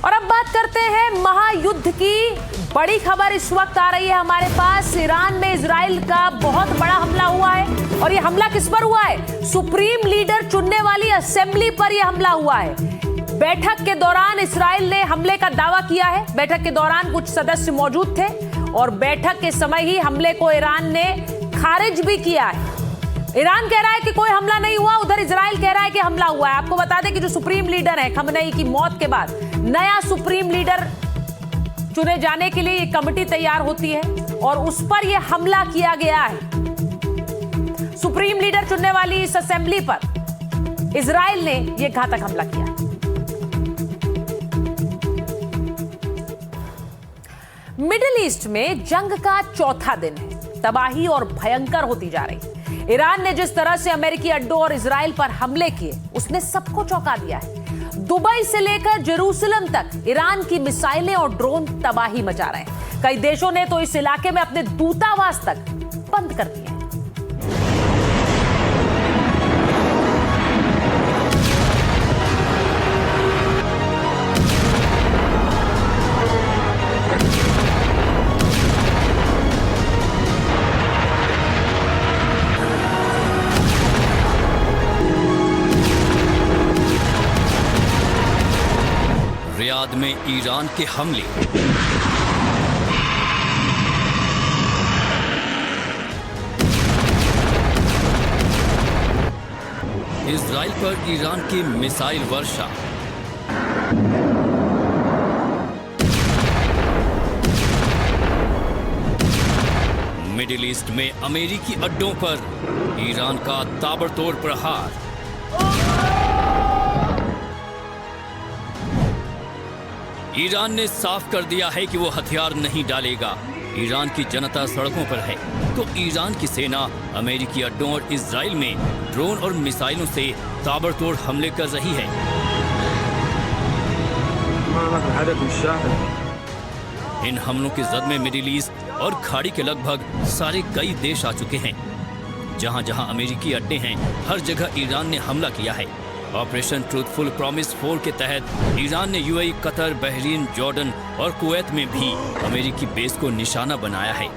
और अब बात करते हैं महायुद्ध की। बड़ी खबर इस वक्त आ रही है हमारे पास। ईरान में इजराइल का बहुत बड़ा हमला हुआ है और यह हमला किस पर हुआ है? सुप्रीम लीडर चुनने वाली असेंबली पर यह हमला हुआ है। बैठक के दौरान इजराइल ने हमले का दावा किया है। बैठक के दौरान कुछ सदस्य मौजूद थे और बैठक के समय ही हमले को ईरान ने खारिज भी किया है। ईरान कह रहा है कि कोई हमला नहीं हुआ, उधर इजराइल कह रहा है कि हमला हुआ है। आपको बता दें कि जो सुप्रीम लीडर है, खमनेई की मौत के बाद नया सुप्रीम लीडर चुने जाने के लिए एक कमेटी तैयार होती है और उस पर यह हमला किया गया है। सुप्रीम लीडर चुनने वाली इस असेंबली पर इजराइल ने यह घातक हमला किया। मिडिल ईस्ट में जंग का चौथा दिन है। तबाही और भयंकर होती जा रही है। ईरान ने जिस तरह से अमेरिकी अड्डों और इजराइल पर हमले किए, उसने सबको चौंका दिया है। दुबई से लेकर जेरूसलम तक ईरान की मिसाइलें और ड्रोन तबाही मचा रहे हैं। कई देशों ने तो इस इलाके में अपने दूतावास तक बंद कर दिए हैं। रियाद में ईरान के हमले। इजराइल पर ईरान की मिसाइल वर्षा। मिडिल ईस्ट में अमेरिकी अड्डों पर ईरान का ताबड़तोड़ प्रहार। ईरान ने साफ कर दिया है कि वो हथियार नहीं डालेगा। ईरान की जनता सड़कों पर है तो ईरान की सेना अमेरिकी अड्डों और इजराइल में ड्रोन और मिसाइलों से ताबड़तोड़ हमले कर रही है। इन हमलों की जद में मिडिल ईस्ट और खाड़ी के लगभग सारे कई देश आ चुके हैं। जहां जहां अमेरिकी अड्डे हैं, हर जगह ईरान ने हमला किया है। ऑपरेशन ट्रूथफुल प्रॉमिस 4 के तहत ईरान ने यूएई, कतर, बहरीन, जॉर्डन और कुवैत में भी अमेरिकी बेस को निशाना बनाया है।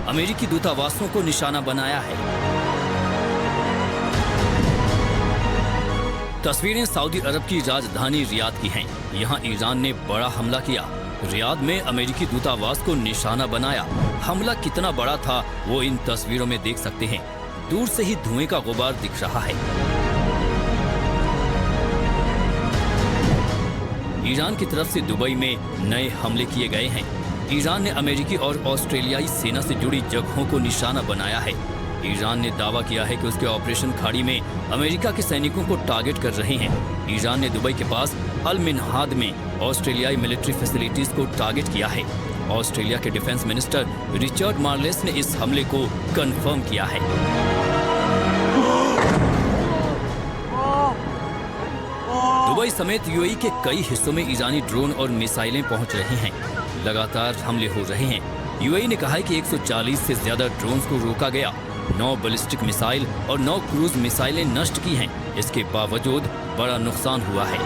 अमेरिकी दूतावासों को निशाना बनाया है। तस्वीरें सऊदी अरब की राजधानी रियाद की हैं। यहां ईरान ने बड़ा हमला किया। रियाद में अमेरिकी दूतावास को निशाना बनाया। हमला कितना बड़ा था वो इन तस्वीरों में देख सकते हैं। दूर से ही धुएं का गुबार दिख रहा है। ईरान की तरफ से दुबई में नए हमले किए गए हैं। ईरान ने अमेरिकी और ऑस्ट्रेलियाई सेना से जुड़ी जगहों को निशाना बनाया है। ईरान ने दावा किया है कि उसके ऑपरेशन खाड़ी में अमेरिका के सैनिकों को टारगेट कर रहे हैं। ईरान ने दुबई के पास अल मिनहाद में ऑस्ट्रेलियाई मिलिट्री फैसिलिटीज को टारगेट किया है। ऑस्ट्रेलिया के डिफेंस मिनिस्टर रिचर्ड मार्लेस ने इस हमले को कंफर्म किया है। दुबई समेत यूएई के कई हिस्सों में ईरानी ड्रोन और मिसाइलें पहुंच रही हैं। लगातार हमले हो रहे हैं। यूएई ने कहा है कि 140 से ज्यादा ड्रोन्स को रोका गया। 9 बैलिस्टिक मिसाइल और 9 क्रूज मिसाइलें नष्ट की हैं। इसके बावजूद बड़ा नुकसान हुआ है।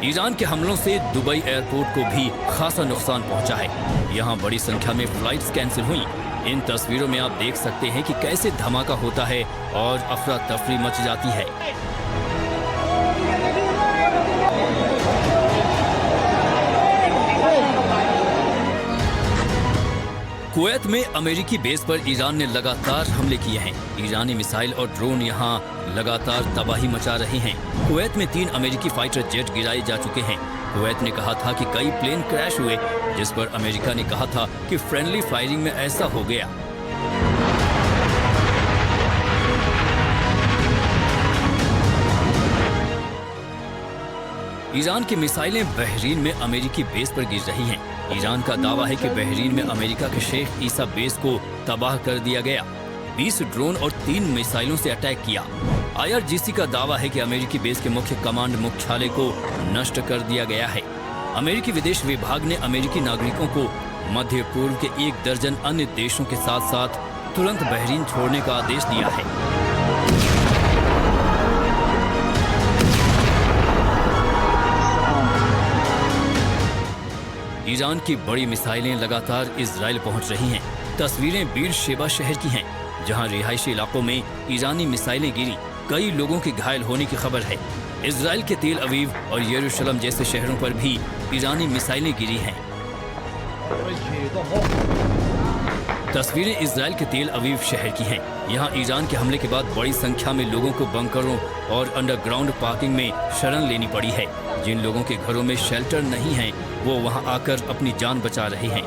ईरान के हमलों से दुबई एयरपोर्ट को भी खासा नुकसान पहुंचा है। यहां बड़ी संख्या में फ्लाइट्स कैंसिल हुई। इन तस्वीरों में आप देख सकते हैं कि कैसे धमाका होता है और अफरा तफरी मच जाती है। कुवैत में अमेरिकी बेस पर ईरान ने लगातार हमले किए हैं। ईरानी मिसाइल और ड्रोन यहां लगातार तबाही मचा रहे हैं। कुवैत में 3 अमेरिकी फाइटर जेट गिराए जा चुके हैं। कुवैत ने कहा था कि कई प्लेन क्रैश हुए, जिस पर अमेरिका ने कहा था कि फ्रेंडली फायरिंग में ऐसा हो गया। ईरान की मिसाइलें बहरीन में अमेरिकी बेस पर गिर रही हैं। ईरान का दावा है कि बहरीन में अमेरिका के शेख ईसा बेस को तबाह कर दिया गया। 20 ड्रोन और 3 मिसाइलों से अटैक किया। IRGC का दावा है कि अमेरिकी बेस के मुख्य कमांड मुख्यालय को नष्ट कर दिया गया है। अमेरिकी विदेश विभाग ने अमेरिकी नागरिकों को मध्य पूर्व के 1 दर्जन अन्य देशों के साथ साथ तुरंत बहरीन छोड़ने का आदेश दिया है। ईरान की बड़ी मिसाइलें लगातार इजराइल पहुंच रही हैं। तस्वीरें बीर शेबा शहर की हैं, जहां रिहायशी इलाकों में ईरानी मिसाइलें गिरी, कई लोगों के घायल होने की खबर है। इजराइल के तेल अवीव और यरूशलेम जैसे शहरों पर भी ईरानी मिसाइलें गिरी हैं। तस्वीरें इजराइल के तेल अवीव शहर की हैं। यहाँ ईरान के हमले के बाद बड़ी संख्या में लोगों को बंकरों और अंडरग्राउंड पार्किंग में शरण लेनी पड़ी है। जिन लोगों के घरों में शेल्टर नहीं है, वो वहाँ आकर अपनी जान बचा रहे हैं।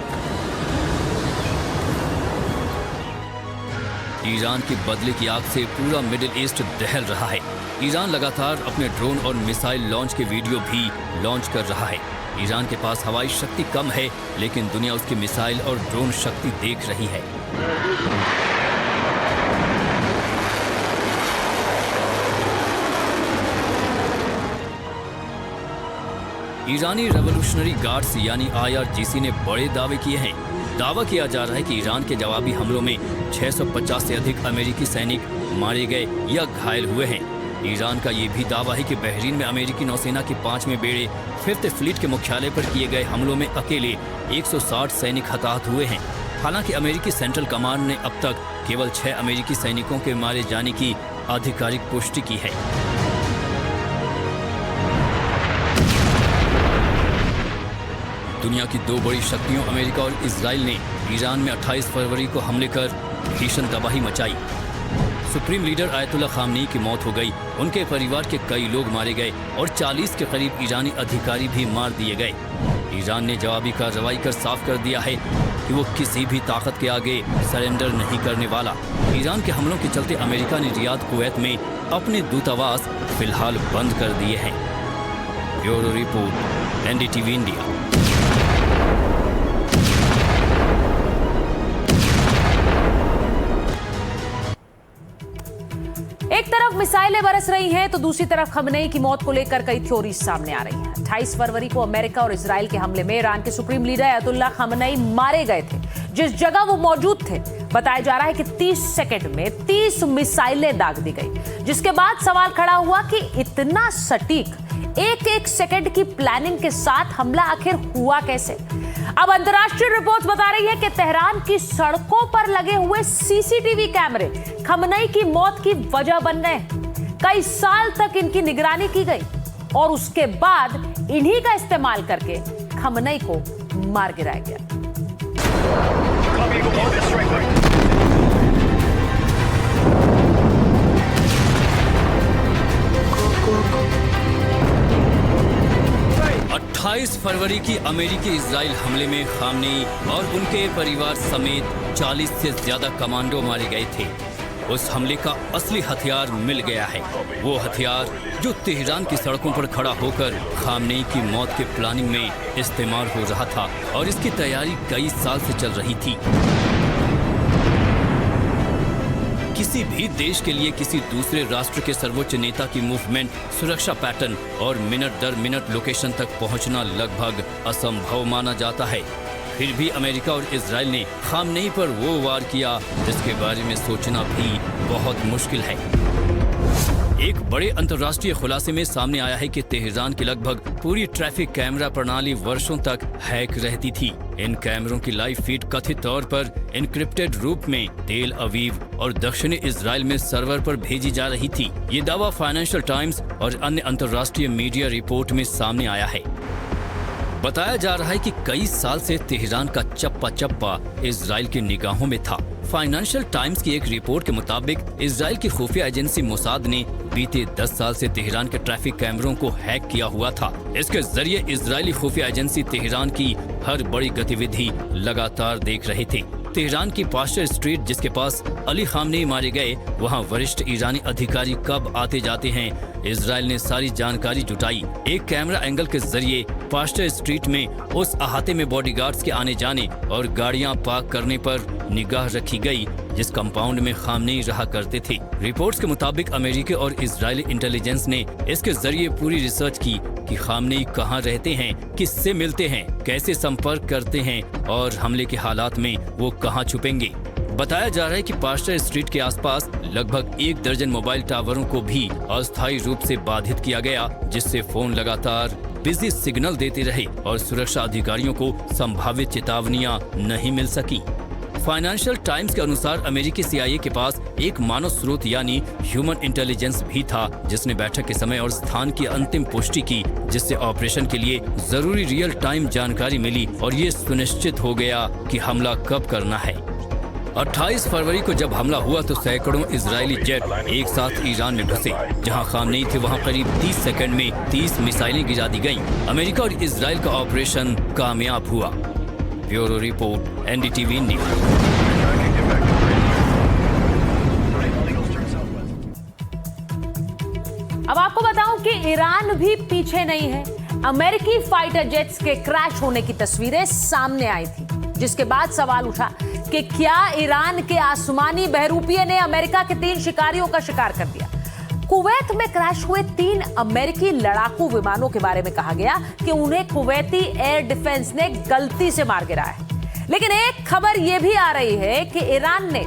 ईरान की बदले की आग से पूरा मिडिल ईस्ट दहल रहा है। ईरान लगातार अपने ड्रोन और मिसाइल लॉन्च के वीडियो भी लॉन्च कर रहा है। ईरान के पास हवाई शक्ति कम है, लेकिन दुनिया उसकी मिसाइल और ड्रोन शक्ति देख रही है। ईरानी रेवोल्यूशनरी गार्ड्स यानी IRGC ने बड़े दावे किए हैं। दावा किया जा रहा है कि ईरान के जवाबी हमलों में 650 से अधिक अमेरिकी सैनिक मारे गए या घायल हुए हैं। ईरान का ये भी दावा है कि बहरीन में अमेरिकी नौसेना के 5वें बेड़े 5th फ्लीट के मुख्यालय पर किए गए हमलों में अकेले 160 सैनिक हताहत हुए हैं। हालांकि अमेरिकी सेंट्रल कमांड ने अब तक केवल 6 अमेरिकी सैनिकों के मारे जाने की आधिकारिक पुष्टि की है। दुनिया की 2 बड़ी शक्तियों अमेरिका और इजराइल ने ईरान में 28 फरवरी को हमले कर भीषण तबाही मचाई। सुप्रीम लीडर आयतुल्ला खामनेई की मौत हो गई, उनके परिवार के कई लोग मारे गए और 40 के करीब ईरानी अधिकारी भी मार दिए गए। ईरान ने जवाबी कार्रवाई कर साफ कर दिया है कि वो किसी भी ताकत के आगे सरेंडर नहीं करने वाला। ईरान के हमलों के चलते अमेरिका ने रियाद, कुवैत में अपने दूतावास फिलहाल बंद कर दिए हैं। Bureau report, NDTV India. एक तरफ मिसाइलें बरस रही हैं तो दूसरी तरफ खमनेई की मौत को लेकर कई थ्योरीज सामने आ रही हैं। 28 फरवरी को अमेरिका और इजराइल के हमले में ईरान के सुप्रीम लीडर आयतुल्ला खमनेई मारे गए थे। जिस जगह वो मौजूद थे, बताया जा रहा है कि 30 सेकंड में 30 मिसाइलें दाग दी गई, जिसके बाद सवाल खड़ा हुआ कि इतना सटीक एक सेकंड की प्लानिंग के साथ हमला आखिर हुआ कैसे। अब अंतर्राष्ट्रीय रिपोर्ट्स बता रही है कि तेहरान की सड़कों पर लगे हुए CCTV कैमरे खमनेई की मौत की वजह बन गए। कई साल तक इनकी निगरानी की गई और उसके बाद इन्हीं का इस्तेमाल करके खमनेई को मार गिराया गया। 28 फरवरी की अमेरिकी इजराइल हमले में खामनेई और उनके परिवार समेत 40 से ज्यादा कमांडो मारे गए थे। उस हमले का असली हथियार मिल गया है, वो हथियार जो तेहरान की सड़कों पर खड़ा होकर खामनेई की मौत के प्लानिंग में इस्तेमाल हो रहा था और इसकी तैयारी कई साल से चल रही थी। किसी भी देश के लिए किसी दूसरे राष्ट्र के सर्वोच्च नेता की मूवमेंट, सुरक्षा पैटर्न और मिनट दर मिनट लोकेशन तक पहुंचना लगभग असंभव माना जाता है। फिर भी अमेरिका और इजराइल ने खामनेई पर वो वार किया जिसके बारे में सोचना भी बहुत मुश्किल है। एक बड़े अंतर्राष्ट्रीय खुलासे में सामने आया है कि तेहरान की लगभग पूरी ट्रैफिक कैमरा प्रणाली वर्षों तक हैक रहती थी। इन कैमरों की लाइव फीड कथित तौर पर एन्क्रिप्टेड रूप में तेल अवीव और दक्षिणी इजराइल में सर्वर पर भेजी जा रही थी। ये दावा फाइनेंशियल टाइम्स और अन्य अंतर्राष्ट्रीय मीडिया रिपोर्ट में सामने आया है। बताया जा रहा है कि कई साल से तेहरान का चप्पा चप्पा इजराइल की निगाहों में था। फाइनेंशियल टाइम्स की एक रिपोर्ट के मुताबिक इजराइल की खुफिया एजेंसी मोसाद ने बीते 10 साल से तेहरान के ट्रैफिक कैमरों को हैक किया हुआ था। इसके जरिए इजरायली खुफिया एजेंसी तेहरान की हर बड़ी गतिविधि लगातार देख रहे थे। तेहरान की पास्टर स्ट्रीट जिसके पास अली खामनेई मारे गए, वहां वरिष्ठ ईरानी अधिकारी कब आते जाते हैं, इजराइल ने सारी जानकारी जुटाई। एक कैमरा एंगल के जरिए पास्टर स्ट्रीट में उस अहाते में बॉडीगार्ड्स के आने जाने और गाड़ियां पार्क करने पर निगाह रखी गई जिस कंपाउंड में खामनेई रहा करते थे। रिपोर्ट्स के मुताबिक अमेरिकी और इजरायली इंटेलिजेंस ने इसके जरिए पूरी रिसर्च की कि खामनेई कहां रहते हैं, किससे मिलते हैं, कैसे संपर्क करते हैं और हमले के हालात में वो कहां छुपेंगे। बताया जा रहा है कि पास्टर स्ट्रीट के आसपास लगभग 1 दर्जन मोबाइल टावरों को भी अस्थायी रूप से बाधित किया गया, जिससे फोन लगातार बिजी सिग्नल देते रहे और सुरक्षा अधिकारियों को संभावित चेतावनियां नहीं मिल सकी। फाइनेंशियल टाइम्स के अनुसार अमेरिकी CIA के पास एक मानव स्रोत यानी ह्यूमन इंटेलिजेंस भी था, जिसने बैठक के समय और स्थान की अंतिम पुष्टि की, जिससे ऑपरेशन के लिए जरूरी रियल टाइम जानकारी मिली और ये सुनिश्चित हो गया कि हमला कब करना है। 28 फरवरी को जब हमला हुआ तो सैकड़ों इजरायली जेट एक साथ ईरान में घुसे। जहां खामनेई थे वहां करीब 30 सेकंड में 30 मिसाइलें गिरा दी गईं। अमेरिका और इजराइल का ऑपरेशन कामयाब हुआ। Bureau report, NDTV news. अब आपको बताऊं कि ईरान भी पीछे नहीं है। अमेरिकी फाइटर जेट्स के क्रैश होने की तस्वीरें सामने आई थी, जिसके बाद सवाल उठा कि क्या ईरान के आसमानी बहरूपिये ने अमेरिका के 3 शिकारियों का शिकार कर दिया। कुवैत में क्रैश हुए 3 अमेरिकी लड़ाकू विमानों के बारे में कहा गया कि उन्हें कुवैती एयर डिफेंस ने गलती से मार गिराया है। लेकिन एक खबर यह भी आ रही है कि ईरान ने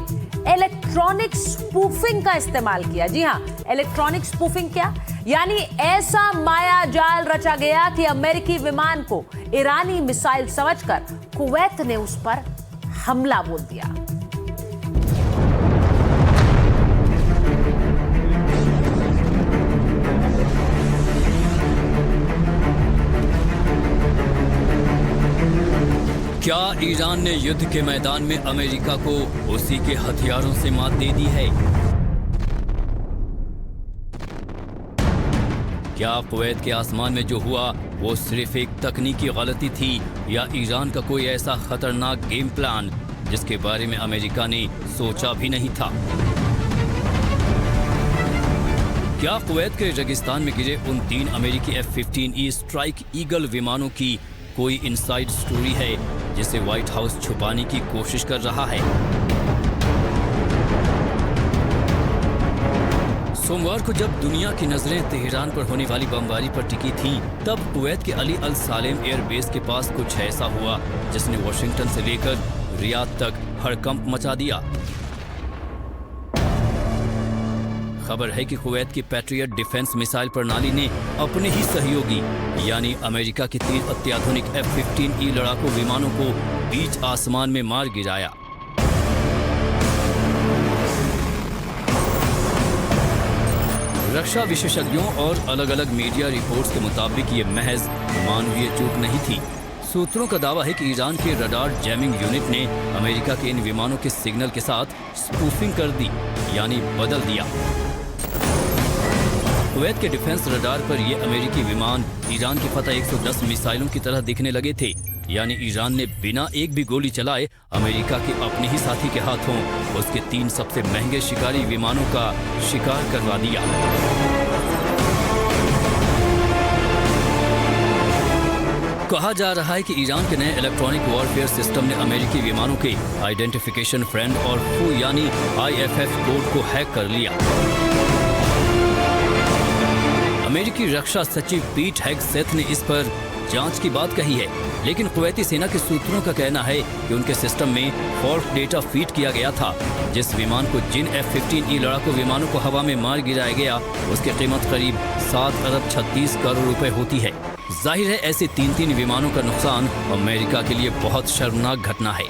इलेक्ट्रॉनिक स्पूफिंग का इस्तेमाल किया। जी हां, इलेक्ट्रॉनिक स्पूफिंग क्या? यानी ऐसा माया जाल रचा गया कि अमेरिकी विमान को ईरानी मिसाइल समझकर कुवैत ने उस पर हमला बोल दिया। क्या ईरान ने युद्ध के मैदान में अमेरिका को उसी के हथियारों से मात दे दी है? क्या कुवैत के आसमान में जो हुआ वो सिर्फ एक तकनीकी गलती थी या ईरान का कोई ऐसा खतरनाक गेम प्लान जिसके बारे में अमेरिका ने सोचा भी नहीं था? क्या कुवैत के रेगिस्तान में गिरे उन 3 अमेरिकी F-15E स्ट्राइक ईगल विमानों की कोई इनसाइड स्टोरी है जिसे व्हाइट हाउस छुपाने की कोशिश कर रहा है? सोमवार को जब दुनिया की नजरें तेहरान पर होने वाली बमबारी पर टिकी थीं, तब कुवैत के अली अल सालेम एयरबेस के पास कुछ ऐसा हुआ जिसने वॉशिंगटन से लेकर रियाद तक हड़कंप मचा दिया। खबर है कि कुवैत की पैट्रियट डिफेंस मिसाइल प्रणाली ने अपने ही सहयोगी यानी अमेरिका के 3 अत्याधुनिक F-15E लड़ाकू विमानों को बीच आसमान में मार गिराया। रक्षा विशेषज्ञों और अलग अलग मीडिया रिपोर्ट्स के मुताबिक ये महज मानवीय चूक नहीं थी। सूत्रों का दावा है कि ईरान के रडार जैमिंग यूनिट ने अमेरिका के इन विमानों के सिग्नल के साथ स्पूफिंग कर दी, यानी बदल दिया। कुवैत के डिफेंस रडार पर ये अमेरिकी विमान ईरान की फतह 110 मिसाइलों की तरह दिखने लगे थे, यानी ईरान ने बिना एक भी गोली चलाए अमेरिका के अपने ही साथी के हाथों उसके 3 सबसे महंगे शिकारी विमानों का शिकार करवा दिया। कहा जा रहा है कि ईरान के नए इलेक्ट्रॉनिक वॉरफेयर सिस्टम ने अमेरिकी विमानों के आइडेंटिफिकेशन फ्रेंड और फू यानी IFF कोड को हैक कर लिया। अमेरिकी रक्षा सचिव पीट हेगसेथ ने इस पर जांच की बात कही है, लेकिन कुवैती सेना के सूत्रों का कहना है कि उनके सिस्टम में फॉल्ट डेटा फीड किया गया था। जिस विमान को जिन F-15E लड़ाकू विमानों को हवा में मार गिराया गया उसकी कीमत करीब 7 अरब 36 करोड़ रुपए होती है। जाहिर है ऐसे 3 विमानों का नुकसान अमेरिका के लिए बहुत शर्मनाक घटना है।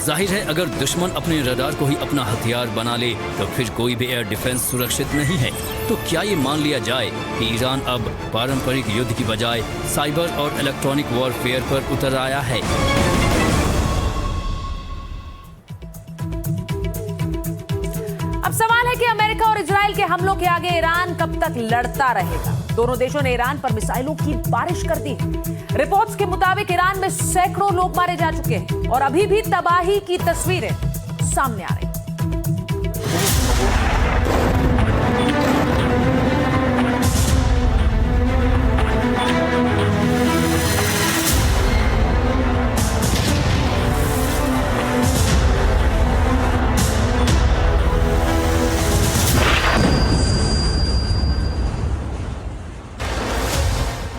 जाहिर है अगर दुश्मन अपने रडार को ही अपना हथियार बना ले तो फिर कोई भी एयर डिफेंस सुरक्षित नहीं है। तो क्या ये मान लिया जाए कि ईरान अब पारंपरिक युद्ध की बजाय साइबर और इलेक्ट्रॉनिक वॉरफेयर पर उतर आया है? अब सवाल है कि अमेरिका और इजराइल के हमलों के आगे ईरान कब तक लड़ता रहेगा। दोनों देशों ने ईरान पर मिसाइलों की बारिश कर दी। रिपोर्ट्स के मुताबिक ईरान में सैकड़ों लोग मारे जा चुके हैं और अभी भी तबाही की तस्वीरें सामने आ रही हैं।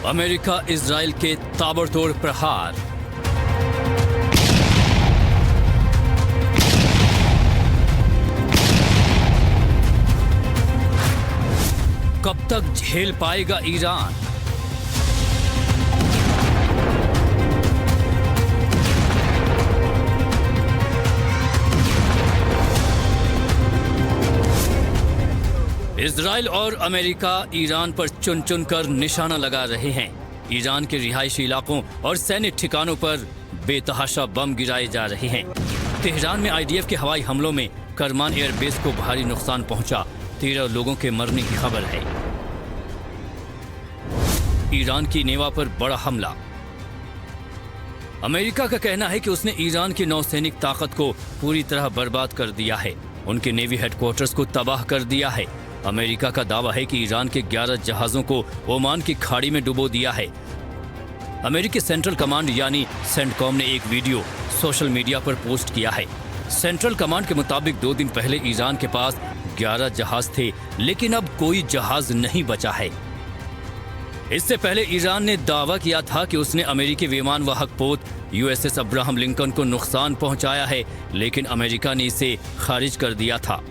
अमेरिका इजराइल के ताबड़तोड़ प्रहार। कब तक झेल पाएगा ईरान? इजराइल और अमेरिका ईरान पर चुन चुन कर निशाना लगा रहे हैं। ईरान के रिहायशी इलाकों और सैन्य ठिकानों पर बेतहाशा बम गिराए जा रहे हैं। तेहरान में आईडीएफ के हवाई हमलों में करमान एयरबेस को भारी नुकसान पहुंचा। 13 लोगों के मरने की खबर है। ईरान की नेवा पर बड़ा हमला। अमेरिका का कहना है कि उसने ईरान की नौसैनिक ताकत को पूरी तरह बर्बाद कर दिया है। उनके नेवी हेडक्वार्टर्स को तबाह कर दिया है। अमेरिका का दावा है कि ईरान के 11 जहाजों को ओमान की खाड़ी में डुबो दिया है। अमेरिकी सेंट्रल कमांड यानी सेंटकॉम ने एक वीडियो सोशल मीडिया पर पोस्ट किया है। सेंट्रल कमांड के मुताबिक 2 दिन पहले ईरान के पास 11 जहाज थे, लेकिन अब कोई जहाज नहीं बचा है। इससे पहले ईरान ने दावा किया था कि उसने अमेरिकी विमान वाहक पोत यूएसएस अब्राहम लिंकन को नुकसान पहुंचाया है, लेकिन अमेरिका ने इसे खारिज कर दिया था।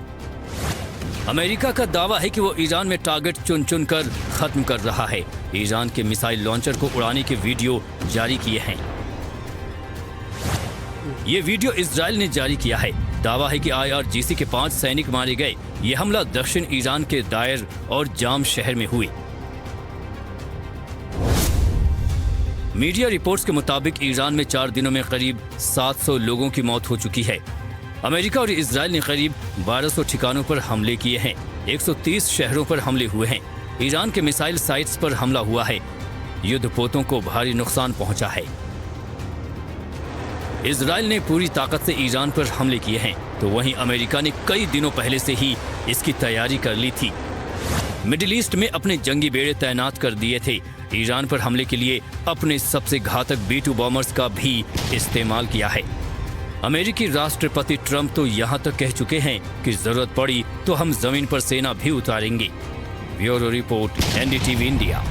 अमेरिका का दावा है कि वो ईरान में टारगेट चुन चुन कर खत्म कर रहा है। ईरान के मिसाइल लॉन्चर को उड़ाने के वीडियो जारी किए हैं। ये वीडियो इजराइल ने जारी किया है। दावा है कि IRGC के 5 सैनिक मारे गए। ये हमला दक्षिण ईरान के दायर और जाम शहर में हुई। मीडिया रिपोर्ट्स के मुताबिक ईरान में 4 दिनों में करीब 700 लोगों की मौत हो चुकी है। अमेरिका और इजराइल ने करीब 1200 ठिकानों पर हमले किए हैं। 130 शहरों पर हमले हुए हैं। ईरान के मिसाइल साइट्स पर हमला हुआ है। युद्धपोतों को भारी नुकसान पहुंचा है। इजराइल ने पूरी ताकत से ईरान पर हमले किए हैं, तो वहीं अमेरिका ने कई दिनों पहले से ही इसकी तैयारी कर ली थी। मिडिल ईस्ट में अपने जंगी बेड़े तैनात कर दिए थे। ईरान पर हमले के लिए अपने सबसे घातक B-2 बॉम्बर्स का भी इस्तेमाल किया है। अमेरिकी राष्ट्रपति ट्रंप तो यहाँ तक कह चुके हैं कि जरूरत पड़ी तो हम जमीन पर सेना भी उतारेंगे। Bureau report, NDTV India.